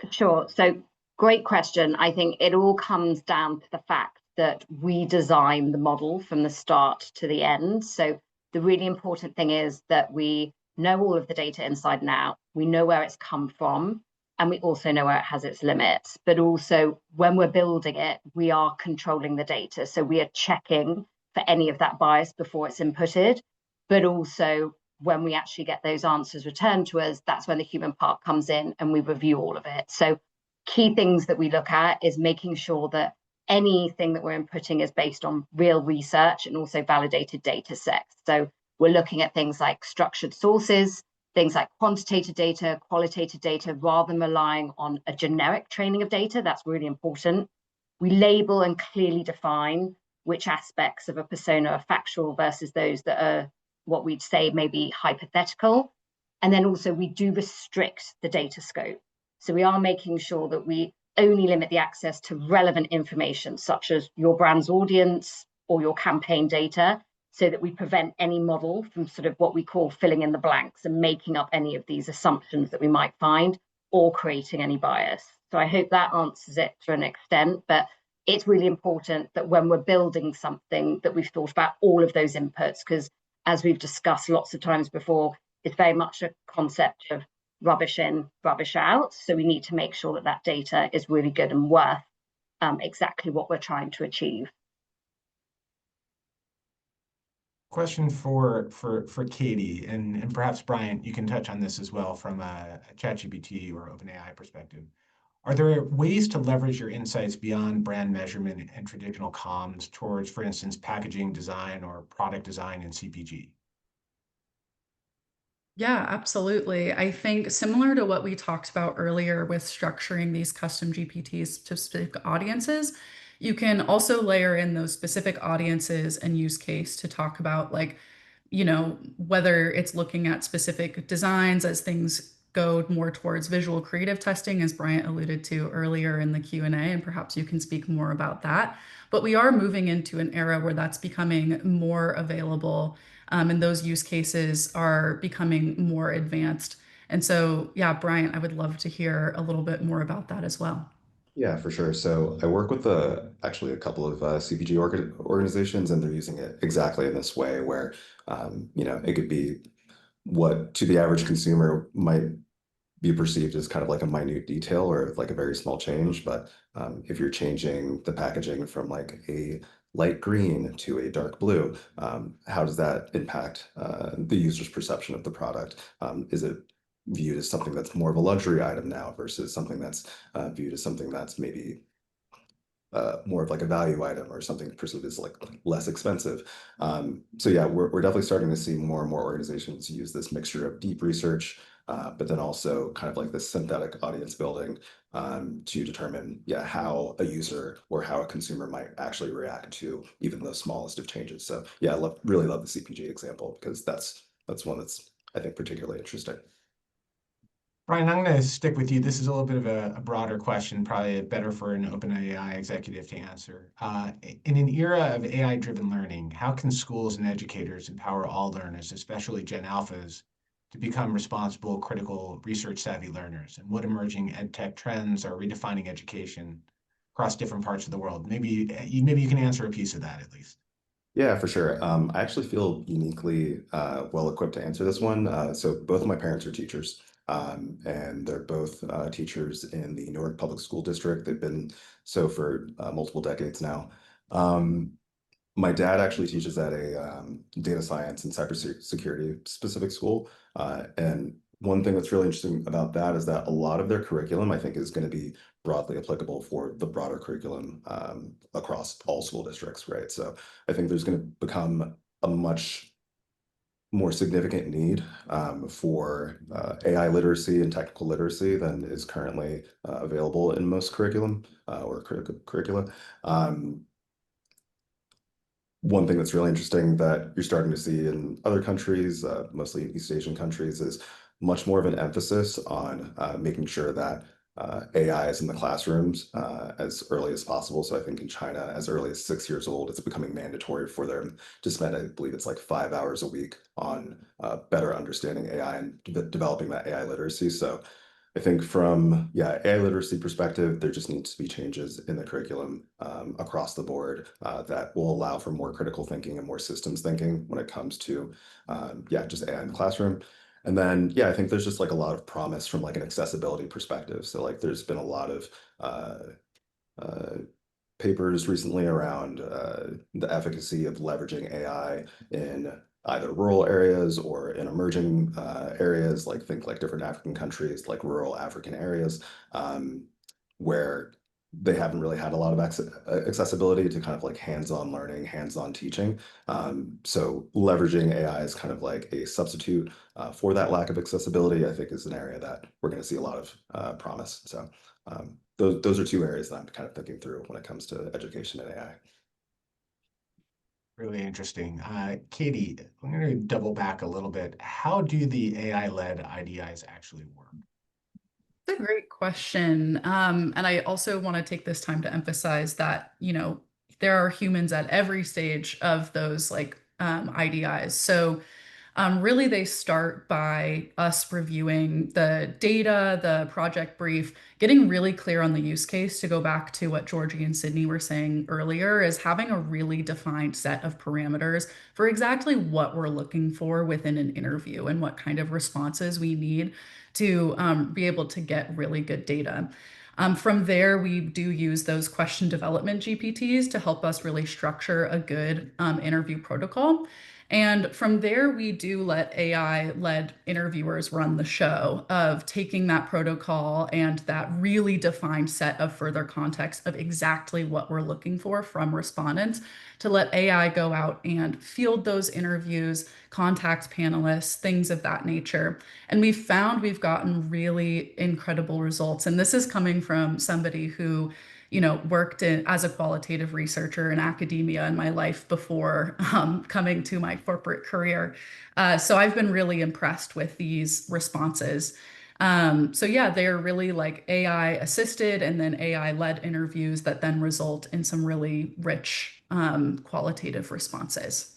Sure. So great question. I think it all comes down to the fact that we design the model from the start to the end. So the really important thing is that we know all of the data inside and out. We know where it's come from, and we also know where it has its limits. But also, when we're building it, we are controlling the data. So we are checking for any of that bias before it's inputted. But also, when we actually get those answers returned to us, that's when the human part comes in and we review all of it. So key things that we look at is making sure that anything that we're inputting is based on real research and also validated data sets. So we're looking at things like structured sources, things like quantitative data, qualitative data, rather than relying on a generic training of data. That's really important. We label and clearly define which aspects of a persona are factual versus those that are what we'd say maybe hypothetical. And then also we do restrict the data scope. So we are making sure that we only limit the access to relevant information, such as your brand's audience or your campaign data, so that we prevent any model from sort of what we call filling in the blanks and making up any of these assumptions that we might find or creating any bias. So I hope that answers it to an extent, but it's really important that when we're building something that we've thought about all of those inputs, because as we've discussed lots of times before, it's very much a concept of rubbish in, rubbish out. So we need to make sure that that data is really good and worth exactly what we're trying to achieve. Question for Katie, and perhaps Bryant, you can touch on this as well from a ChatGPT or OpenAI perspective. Are there ways to leverage your insights beyond brand measurement and traditional comms towards, for instance, packaging design or product design in CPG? Yeah, absolutely. I think similar to what we talked about earlier with structuring these custom GPTs to specific audiences, you can also layer in those specific audiences and use case to talk about like, whether it's looking at specific designs as things go more towards visual creative testing, as Bryant alluded to earlier in the Q&A, and perhaps you can speak more about that. But we are moving into an era where that's becoming more available, and those use cases are becoming more advanced. And so, yeah, Bryant, I would love to hear a little bit more about that as well. Yeah, for sure. So I work with actually a couple of CPG organizations, and they're using it exactly in this way, where it could be what to the average consumer might be perceived as kind of like a minute detail or like a very small change. But if you're changing the packaging from like a light green to a dark blue, how does that impact the user's perception of the product? Is it viewed as something that's more of a luxury item now versus something that's viewed as something that's maybe more of like a value item or something perceived as like less expensive. So yeah, we're definitely starting to see more and more organizations use this mixture of deep research, but then also kind of like this synthetic audience building to determine, yeah, how a user or how a consumer might actually react to even the smallest of changes. So yeah, really love the CPG example because that's one that's I think particularly interesting. Brian, I'm going to stick with you. This is a little bit of a broader question, probably better for an OpenAI executive to answer. In an era of AI-driven learning, how can schools and educators empower all learners, especially Gen Alphas, to become responsible, critical, research-savvy learners? And what emerging ed tech trends are redefining education across different parts of the world? Maybe you can answer a piece of that at least. Yeah, for sure. I actually feel uniquely well equipped to answer this one. So both of my parents are teachers, and they're both teachers in the Newark Public School District. They've been so for multiple decades now. Um, my dad actually teaches at a data science and cybersecurity specific school. And one thing that's really interesting about that is that a lot of their curriculum, I think, is going to be broadly applicable for the broader curriculum across all school districts, right? So I think there's going to become a much more significant need for AI literacy and technical literacy than is currently available in most curriculum or curricula. Um, One thing that's really interesting that you're starting to see in other countries, mostly East Asian countries, is much more of an emphasis on making sure that AI is in the classrooms as early as possible. So I think in China, as early as 6 years old, it's becoming mandatory for them to spend, I believe it's like 5 hours a week on better understanding AI and developing that AI literacy. So I think from AI literacy perspective, there just needs to be changes in the curriculum across the board that will allow for more critical thinking and more systems thinking when it comes to just AI in the classroom. And then I think there's just like a lot of promise from like an accessibility perspective. So like there's been a lot of uh, uh, papers recently around the efficacy of leveraging AI in either rural areas or in emerging areas, like think like different African countries, like rural African areas, where they haven't really had a lot of accessibility to kind of like hands-on learning, hands-on teaching. So leveraging AI is kind of like a substitute for that lack of accessibility, I think is an area that we're going to see a lot of promise. So those are two areas that I'm kind of thinking through when it comes to education and AI. Really interesting. Katie, I'm going to double back a little bit. How do the AI-led IDIs actually work? It's a great question. And I also want to take this time to emphasize that, there are humans at every stage of those like IDIs. So really, they start by us reviewing the data, the project brief, getting really clear on the use case. To go back to what Georgie and Sydney were saying earlier, is having a really defined set of parameters for exactly what we're looking for within an interview and what kind of responses we need to be able to get really good data. From there, we do use those question development GPTs to help us really structure a good interview protocol. And from there, we do let AI-led interviewers run the show of taking that protocol and that really defined set of further context of exactly what we're looking for from respondents to let AI go out and field those interviews, contact panelists, things of that nature. And we've found we've gotten really incredible results. And this is coming from somebody who worked as a qualitative researcher in academia in my life before coming to my corporate career. So I've been really impressed with these responses. So yeah, they're really like AI assisted and then AI led interviews that then result in some really rich qualitative responses.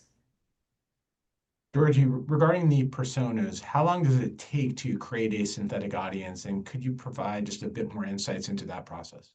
Georgie, regarding the personas, how long does it take to create a synthetic audience? And could you provide just a bit more insights into that process?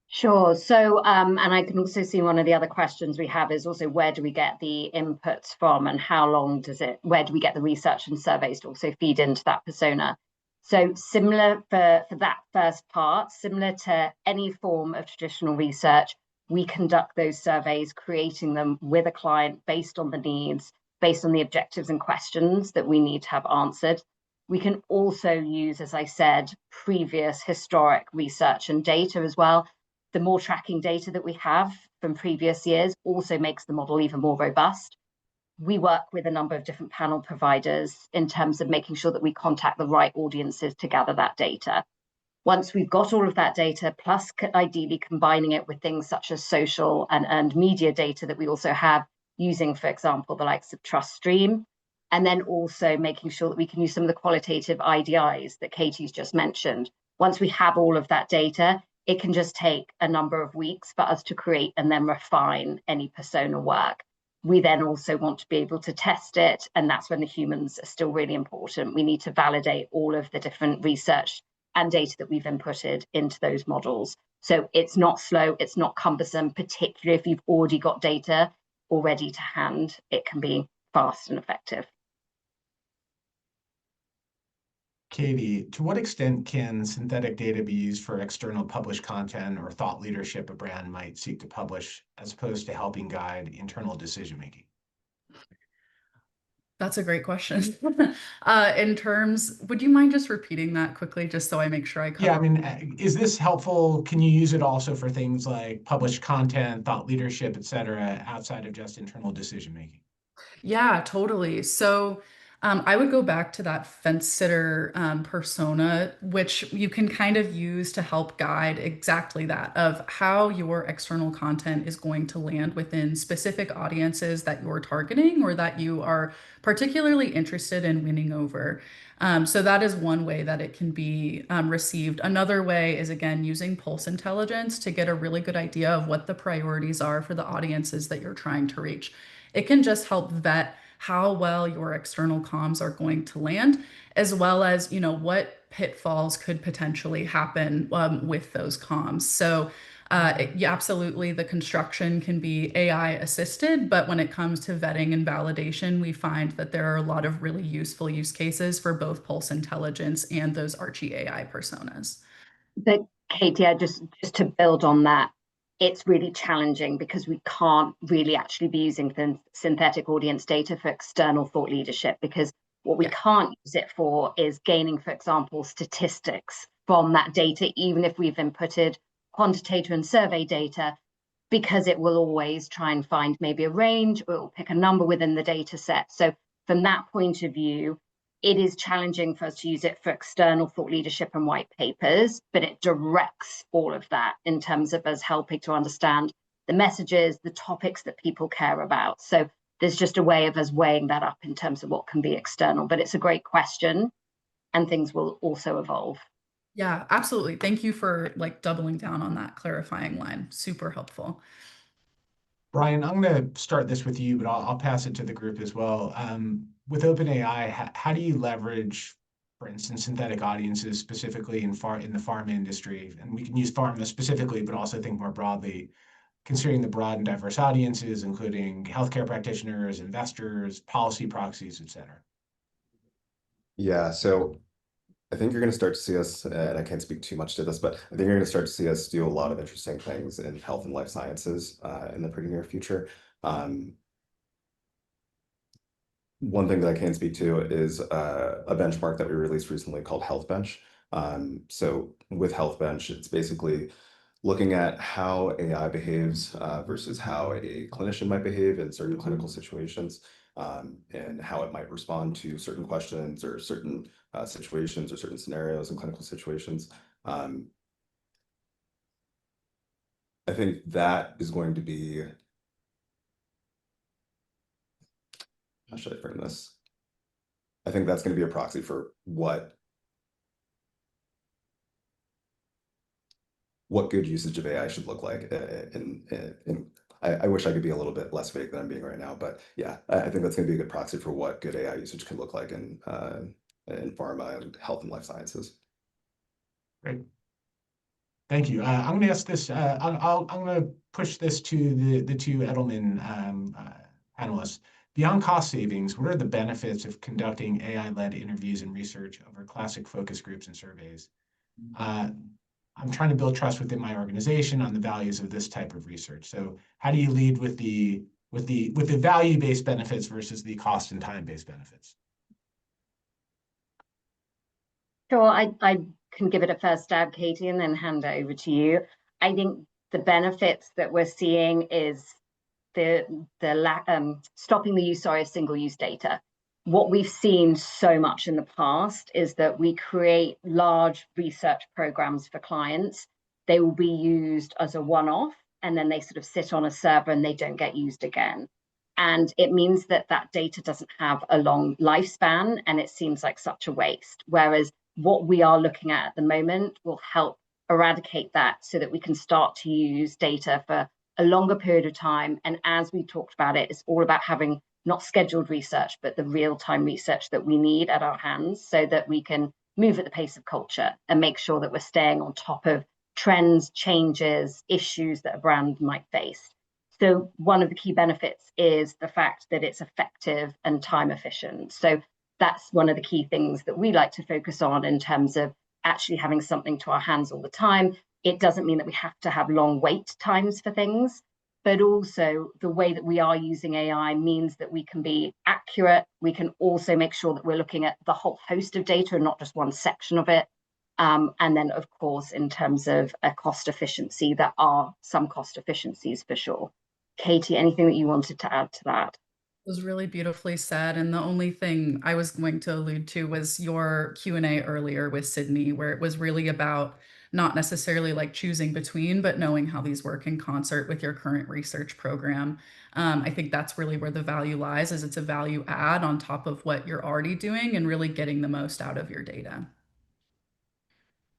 Sure. So, and I can also see one of the other questions we have is also where do we get the inputs from and how long where do we get the research and surveys to also feed into that persona? So similar for that first part, similar to any form of traditional research, we conduct those surveys, creating them with a client based on the needs, based on the objectives and questions that we need to have answered. We can also use, as I said, previous historic research and data as well. The more tracking data that we have from previous years also makes the model even more robust. We work with a number of different panel providers in terms of making sure that we contact the right audiences to gather that data. Once we've got all of that data, plus ideally combining it with things such as social and earned media data that we also have using, for example, the likes of TrustStream, and then also making sure that we can use some of the qualitative IDIs that Katie's just mentioned. Once we have all of that data, it can just take a number of weeks for us to create and then refine any persona work. We then also want to be able to test it, and that's when the humans are still really important. We need to validate all of the different research and data that we've inputted into those models. So it's not slow, it's not cumbersome, particularly if you've already got data already to hand. It can be fast and effective. Katie, to what extent can synthetic data be used for external published content or thought leadership a brand might seek to publish, as opposed to helping guide internal decision-making? That's a great question. Would you mind just repeating that quickly, just so I make sure I cover? Yeah, I mean, is this helpful? Can you use it also for things like published content, thought leadership, et cetera, outside of just internal decision-making? Yeah, totally. So I would go back to that fence sitter persona, which you can kind of use to help guide exactly that of how your external content is going to land within specific audiences that you're targeting or that you are particularly interested in winning over. So that is one way that it can be received. Another way is, again, using pulse intelligence to get a really good idea of what the priorities are for the audiences that you're trying to reach. It can just help vet how well your external comms are going to land, as well as, what pitfalls could potentially happen with those comms. So yeah, absolutely, the construction can be AI assisted, but when it comes to vetting and validation, we find that there are a lot of really useful use cases for both Pulse Intelligence and those Archie AI personas. But Katie, just to build on that, it's really challenging because we can't really actually be using synthetic audience data for external thought leadership, because what we can't use it for is gaining, for example, statistics from that data, even if we've inputted quantitative and survey data, because it will always try and find maybe a range, or it will pick a number within the data set. So from that point of view, it is challenging for us to use it for external thought leadership and white papers, but it directs all of that in terms of us helping to understand the messages, the topics that people care about. So there's just a way of us weighing that up in terms of what can be external. But it's a great question, and things will also evolve. Yeah, absolutely. Thank you for doubling down on that clarifying line. Super helpful. Brian, I'm going to start this with you, but I'll pass it to the group as well. With OpenAI, how do you leverage, for instance, synthetic audiences specifically in the pharma industry? And we can use pharma specifically, but also think more broadly, considering the broad and diverse audiences, including healthcare practitioners, investors, policy proxies, et cetera. Yeah, so I think you're going to start to see us, and I can't speak too much to this, but I think you're going to start to see us do a lot of interesting things in health and life sciences in the pretty near future. one thing that I can speak to is a benchmark that we released recently called Health Bench. So with Health Bench, it's basically looking at how AI behaves versus how a clinician might behave in certain clinical situations, and how it might respond to certain questions or certain situations or certain scenarios in clinical situations. I think that is going to be, how should I frame this? I think that's going to be a proxy for what good usage of AI should look like. And I wish I could be a little bit less vague than I'm being right now, but yeah, I think that's going to be a good proxy for what good AI usage can look like in pharma and health and life sciences. Great. Thank you. I'm going to ask this. I'm going to push this to the two Edelman panelists. Beyond cost savings, what are the benefits of conducting AI-led interviews and research over classic focus groups and surveys? I'm trying to build trust within my organization on the values of this type of research. So, how do you lead with the value-based benefits versus the cost and time-based benefits? Sure, I can give it a first stab, Katie, and then hand it over to you. I think the benefits that we're seeing is stopping the use of single-use data. What we've seen so much in the past is that we create large research programs for clients. They will be used as a one-off, and then they sort of sit on a server and they don't get used again. And it means that that data doesn't have a long lifespan, and it seems like such a waste. Whereas what we are looking at the moment will help eradicate that so that we can start to use data for a longer period of time. And as we talked about it, it's all about having not scheduled research, but the real-time research that we need at our hands so that we can move at the pace of culture and make sure that we're staying on top of trends, changes, issues that a brand might face. So one of the key benefits is the fact that it's effective and time efficient. So that's one of the key things that we like to focus on in terms of actually having something to our hands all the time. It doesn't mean that we have to have long wait times for things, but also the way that we are using AI means that we can be accurate. We can also make sure that we're looking at the whole host of data and not just one section of it. And then, of course, in terms of a cost efficiency, there are some cost efficiencies for sure. Katie, anything that you wanted to add to that? It was really beautifully said. And the only thing I was going to allude to was your Q&A earlier with Sydney, where it was really about not necessarily like choosing between, but knowing how these work in concert with your current research program. I think that's really where the value lies, is it's a value add on top of what you're already doing and really getting the most out of your data.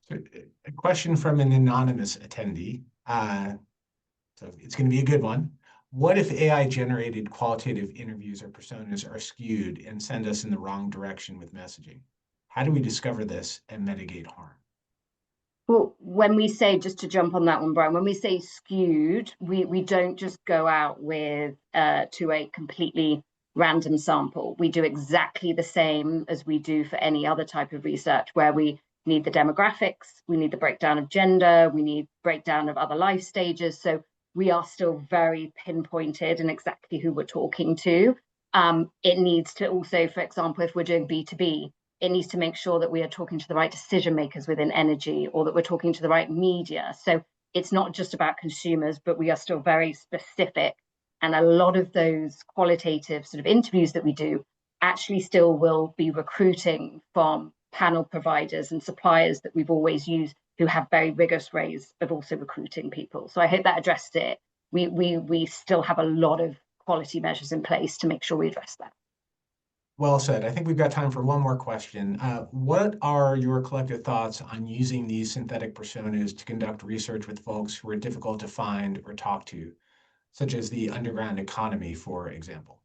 So a question from an anonymous attendee. So it's going to be a good one. What if AI-generated qualitative interviews or personas are skewed and send us in the wrong direction with messaging? How do we discover this and mitigate harm? Well, when we say, just to jump on that one, Brian, when we say skewed, we don't just go out with to a completely random sample. We do exactly the same as we do for any other type of research, where we need the demographics, we need the breakdown of gender, we need breakdown of other life stages. So we are still very pinpointed in exactly who we're talking to. It needs to also, for example, if we're doing B2B, it needs to make sure that we are talking to the right decision makers within energy, or that we're talking to the right media. So it's not just about consumers, but we are still very specific. And a lot of those qualitative sort of interviews that we do actually still will be recruiting from panel providers and suppliers that we've always used, who have very rigorous ways of also recruiting people. So I hope that addressed it. We still have a lot of quality measures in place to make sure we address that. Well said. I think we've got time for one more question. What are your collective thoughts on using these synthetic personas to conduct research with folks who are difficult to find or talk to, such as the underground economy, for example?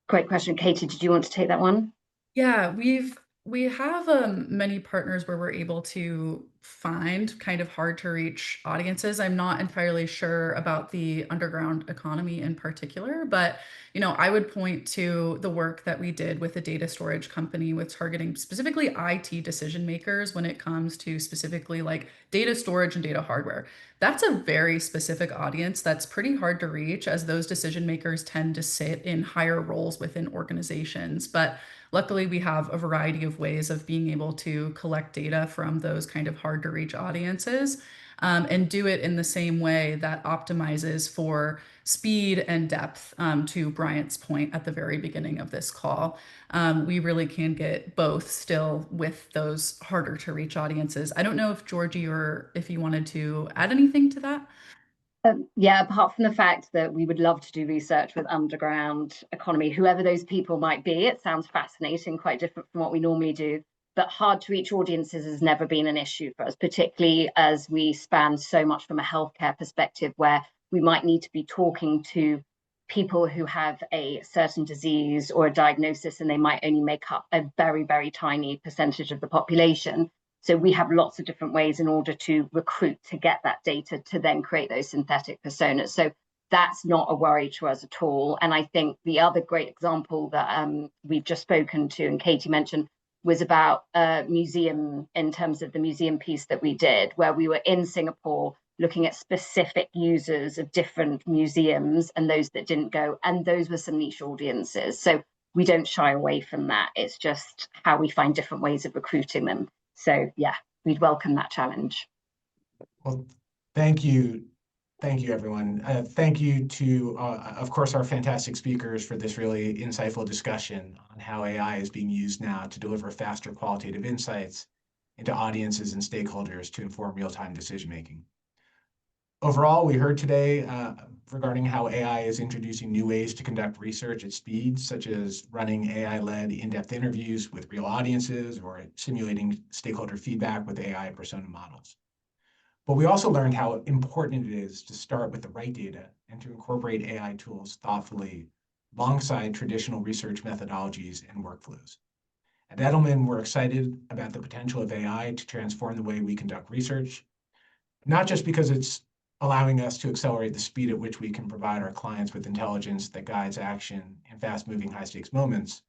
Great question. Katie, did you want to take that one? Yeah, we've we have many partners where we're able to find kind of hard to reach audiences. I'm not entirely sure about the underground economy in particular, but I would point to the work that we did with a data storage company with targeting specifically IT decision makers when it comes to specifically like data storage and data hardware. That's a very specific audience that's pretty hard to reach, as those decision makers tend to sit in higher roles within organizations. But luckily, we have a variety of ways of being able to collect data from those kind of hard to reach audiences, and do it in the same way that optimizes for speed and depth, to Bryant's point at the very beginning of this call. We really can get both still with those harder to reach audiences. I don't know if Georgie or if you wanted to add anything to that. Yeah, apart from the fact that we would love to do research with underground economy, whoever those people might be, it sounds fascinating, quite different from what we normally do. But hard to reach audiences has never been an issue for us, particularly as we span so much from a healthcare perspective, where we might need to be talking to people who have a certain disease or a diagnosis, and they might only make up a very, very tiny percentage of the population. So we have lots of different ways in order to recruit to get that data to then create those synthetic personas. So that's not a worry to us at all. And I think the other great example that we've just spoken to and Katie mentioned was about a museum, in terms of the museum piece that we did, where we were in Singapore looking at specific users of different museums and those that didn't go. And those were some niche audiences. So we don't shy away from that. It's just how we find different ways of recruiting them. So yeah, we'd welcome that challenge. Well, thank you. Thank you, everyone. Thank you to, of course, our fantastic speakers for this really insightful discussion on how AI is being used now to deliver faster qualitative insights into audiences and stakeholders to inform real-time decision-making. Overall, we heard today regarding how AI is introducing new ways to conduct research at speed, such as running AI-led in-depth interviews with real audiences or simulating stakeholder feedback with AI persona models. But we also learned how important it is to start with the right data and to incorporate AI tools thoughtfully alongside traditional research methodologies and workflows. At Edelman, we're excited about the potential of AI to transform the way we conduct research, not just because it's allowing us to accelerate the speed at which we can provide our clients with intelligence that guides action in fast-moving, high-stakes moments,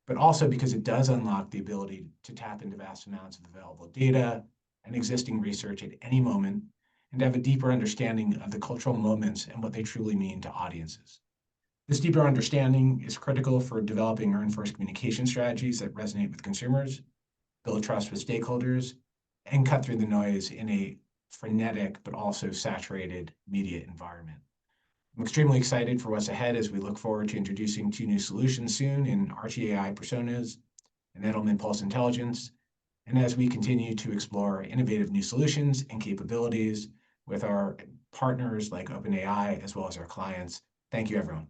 but also because it does unlock the ability to tap into vast amounts of available data and existing research at any moment, and to have a deeper understanding of the cultural moments and what they truly mean to audiences. This deeper understanding is critical for developing earn-first communication strategies that resonate with consumers, build trust with stakeholders, and cut through the noise in a frenetic but also saturated media environment. I'm extremely excited for what's ahead as we look forward to introducing 2 new solutions soon in RTAI personas and Edelman Pulse Intelligence, and as we continue to explore innovative new solutions and capabilities with our partners like OpenAI as well as our clients. Thank you, everyone.